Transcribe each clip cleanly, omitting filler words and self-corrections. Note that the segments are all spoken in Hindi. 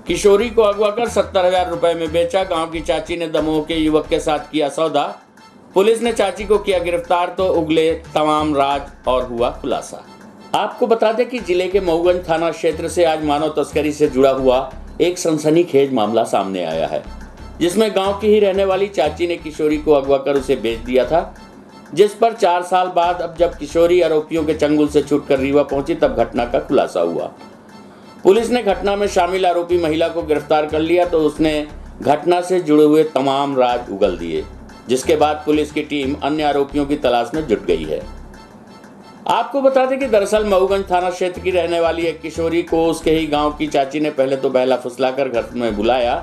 किशोरी को अगवा कर 70,000 रुपए में बेचा। गांव की चाची ने दमोह के युवक के साथ किया सौदा। पुलिस ने चाची को किया गिरफ्तार तो उगले तमाम राज और हुआ खुलासा। आपको बता दें कि जिले के मऊगंज थाना क्षेत्र से आज मानव तस्करी से जुड़ा हुआ एक सनसनीखेज मामला सामने आया है, जिसमें गांव की ही रहने वाली चाची ने किशोरी को अगवा कर उसे बेच दिया था, जिस पर 4 साल बाद अब जब किशोरी आरोपियों के चंगुल से छूटकर रीवा पहुंची तब घटना का खुलासा हुआ। पुलिस ने घटना में शामिल आरोपी महिला को गिरफ्तार कर लिया तो उसने घटना से जुड़े हुए तमाम राज उगल दिए, जिसके बाद पुलिस की टीम अन्य आरोपियों की तलाश में जुट गई है। आपको बता दें कि दरअसल मऊगंज थाना क्षेत्र की रहने वाली एक किशोरी को उसके ही गांव की चाची ने पहले तो बहला फुसलाकर घर में बुलाया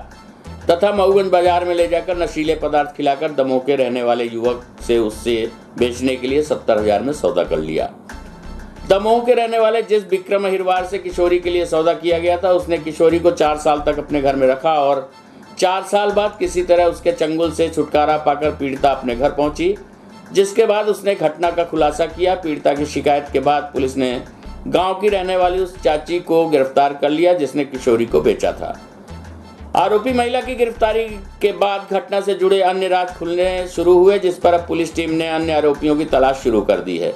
तथा मऊगंज बाजार में ले जाकर नशीले पदार्थ खिलाकर दमोह के रहने वाले युवक से उससे बेचने के लिए 70,000 में सौदा कर लिया। दमोह के रहने वाले जिस विक्रम अहिरवार से किशोरी के लिए सौदा किया गया था, उसने किशोरी को 4 साल तक अपने घर में रखा और 4 साल बाद किसी तरह उसके चंगुल से छुटकारा पाकर पीड़िता अपने घर पहुंची, जिसके बाद उसने घटना का खुलासा किया। पीड़िता की शिकायत के बाद पुलिस ने गांव की रहने वाली उस चाची को गिरफ्तार कर लिया जिसने किशोरी को बेचा था। आरोपी महिला की गिरफ्तारी के बाद घटना से जुड़े अन्य राज खुलने शुरू हुए, जिस पर अब पुलिस टीम ने अन्य आरोपियों की तलाश शुरू कर दी है।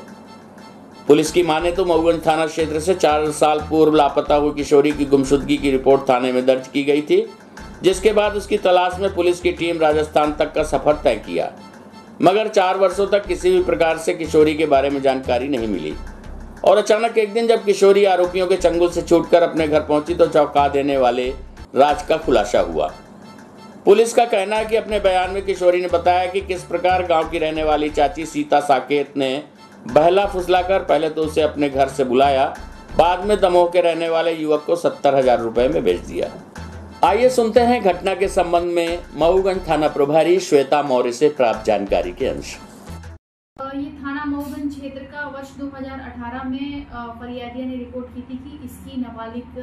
पुलिस की माने तो मऊगंज थाना क्षेत्र से 4 साल पूर्व लापता हुई किशोरी की गुमशुदगी की रिपोर्ट थाने में दर्ज की गई थी, जिसके बाद उसकी तलाश में पुलिस की टीम राजस्थान तक का सफर तय किया, मगर 4 वर्षों तक किसी भी प्रकार से किशोरी के बारे में जानकारी नहीं मिली। और अचानक एक दिन जब किशोरी आरोपियों के चंगुल से छूटकर अपने घर पहुंची तो चौंका देने वाले राज का खुलासा हुआ। पुलिस का कहना है कि अपने बयान में किशोरी ने बताया कि किस प्रकार गांव की रहने वाली चाची सीता साकेत ने बहला फुसलाकर पहले तो उसे अपने घर से बुलाया, बाद में दमोह के रहने वाले युवक को 70,000 रुपए में बेच दिया। आइए सुनते हैं घटना के संबंध में मऊगंज थाना प्रभारी श्वेता मौर्य से प्राप्त जानकारी के अंश। ये थाना मऊगंज क्षेत्र का वर्ष 2018 में फरियादिया ने रिपोर्ट की थी कि इसकी नाबालिग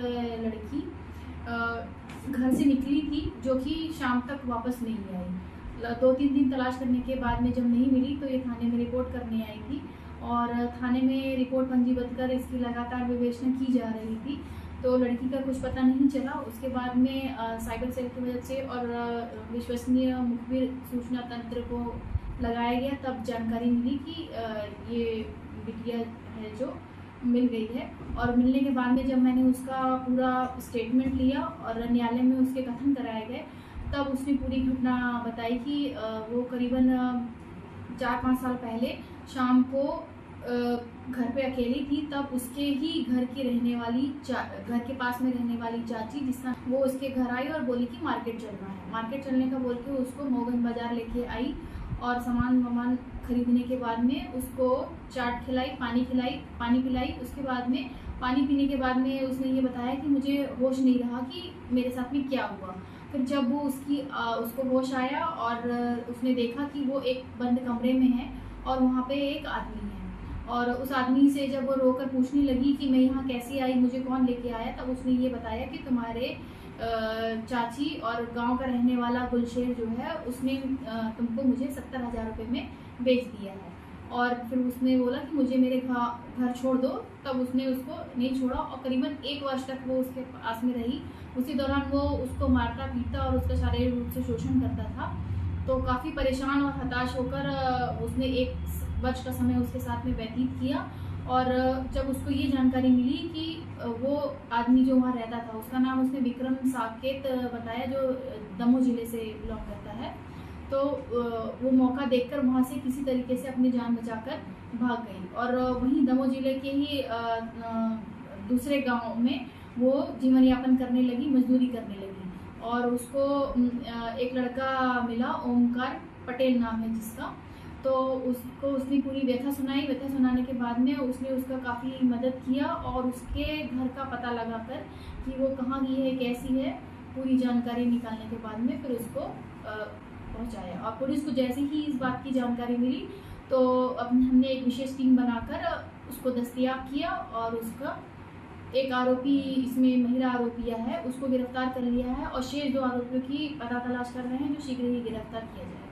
लड़की घर से निकली थी, जो कि शाम तक वापस नहीं आई। 2-3 दिन तलाश करने के बाद में जब नहीं मिली तो ये थाने में रिपोर्ट करने आई थी और थाने में रिपोर्ट पंजीबद्ध कर इसकी लगातार विवेचना की जा रही थी। तो लड़की का कुछ पता नहीं चला। उसके बाद में साइबर सेल की मदद से और विश्वसनीय मुखबिर सूचना तंत्र को लगाया गया, तब जानकारी मिली कि ये बिटिया है जो मिल गई है। और मिलने के बाद में जब मैंने उसका पूरा स्टेटमेंट लिया और न्यायालय में उसके कथन कराए गए, तब उसने पूरी घटना बताई कि वो करीबन 4-5 साल पहले शाम को घर पे अकेली थी, तब उसके ही घर की रहने वाली घर के पास में रहने वाली चाची जिसका वो उसके घर आई और बोली कि मार्केट चलना है। मार्केट चलने का बोल के उसको मऊगंज बाजार लेके आई और सामान खरीदने के बाद में उसको चाट खिलाई, पानी पिलाई। उसके बाद में पानी पीने के बाद में उसने ये बताया कि मुझे होश नहीं रहा कि मेरे साथ में क्या हुआ। फिर जब वो उसको होश आया और उसने देखा कि वो एक बंद कमरे में है और वहाँ पे एक आदमी है, और उस आदमी से जब वो रोकर पूछने लगी कि मैं यहाँ कैसे आई, मुझे कौन लेके आया, तब उसने ये बताया कि तुम्हारे चाची और गांव का रहने वाला गुलशेर जो है उसने तुमको मुझे 70,000 रुपये में बेच दिया है। और फिर उसने बोला कि मुझे मेरे घर छोड़ दो, तब उसने उसको नहीं छोड़ा और करीबन 1 वर्ष तक वो उसके पास में रही। उसी दौरान वो उसको मारता पीटता और उसका शारीरिक रूप से शोषण करता था। तो काफ़ी परेशान और हताश होकर उसने 1 वर्ष का समय उसके साथ में व्यतीत किया। और जब उसको ये जानकारी मिली कि वो आदमी जो वहाँ रहता था उसका नाम उसने विक्रम साकेत बताया, जो दमोह जिले से बिलोंग करता है, तो वो मौका देखकर वहाँ से किसी तरीके से अपनी जान बचाकर भाग गई और वहीं दमोह जिले के ही दूसरे गांव में वो जीवन यापन करने लगी, मजदूरी करने लगी। और उसको एक लड़का मिला, ओमकार पटेल नाम है जिसका, तो उसको उसने पूरी व्यथा सुनाई। व्यथा सुनाने के बाद में उसने उसका काफ़ी मदद किया और उसके घर का पता लगाकर कि वो कहाँ गई है, कैसी है, पूरी जानकारी निकालने के बाद में फिर उसको पहुंचाया। और पुलिस को जैसे ही इस बात की जानकारी मिली तो हमने एक विशेष टीम बनाकर उसको दस्तयाब किया और उसका एक आरोपी, इसमें महिला आरोपिया है, उसको गिरफ्तार कर लिया है और शेष 2 आरोपियों की पता तलाश कर रहे हैं, जो शीघ्र ही गिरफ्तार किया जाएगा।